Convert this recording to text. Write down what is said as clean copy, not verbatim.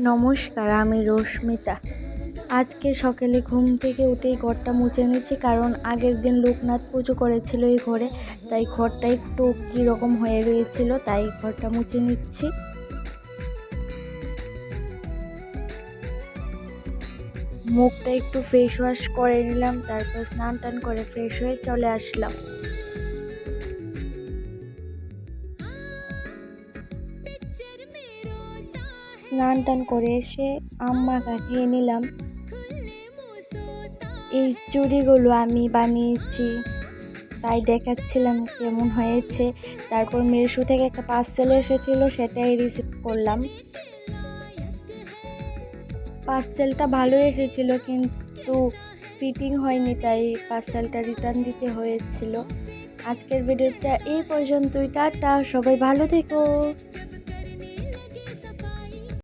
নমস্কার, আমি রশ্মিতা। আজকে সকালে ঘুম থেকে উঠেই ঘরটা মুছে নিচ্ছি, কারণ আগের দিন লোকনাথ পুজো করেছিল এই ঘরে, তাই ঘরটা একটু কীরকম হয়ে রয়েছিল, তাই ঘরটা মুছে নিচ্ছি। মুখটা একটু ফেস ওয়াশ করে নিলাম, তারপর স্নান টান করে ফ্রেশ হয়ে চলে আসলাম। স্নান টান করে এসে আম্মা খেয়ে নিলাম। এই চুড়িগুলো আমি বানিয়েছি, তাই দেখাচ্ছিলাম কেমন হয়েছে। তারপর মিশো থেকে একটা পার্সেল এসেছিলো, সেটাই রিসিভ করলাম। পার্সেলটা ভালো এসেছিলো, কিন্তু ফিটিং হয়নি, তাই পার্সেলটা রিটার্ন দিতে হয়েছিল। আজকের ভিডিওটা এই পর্যন্তই। টাটা, সবাই ভালো থেকো।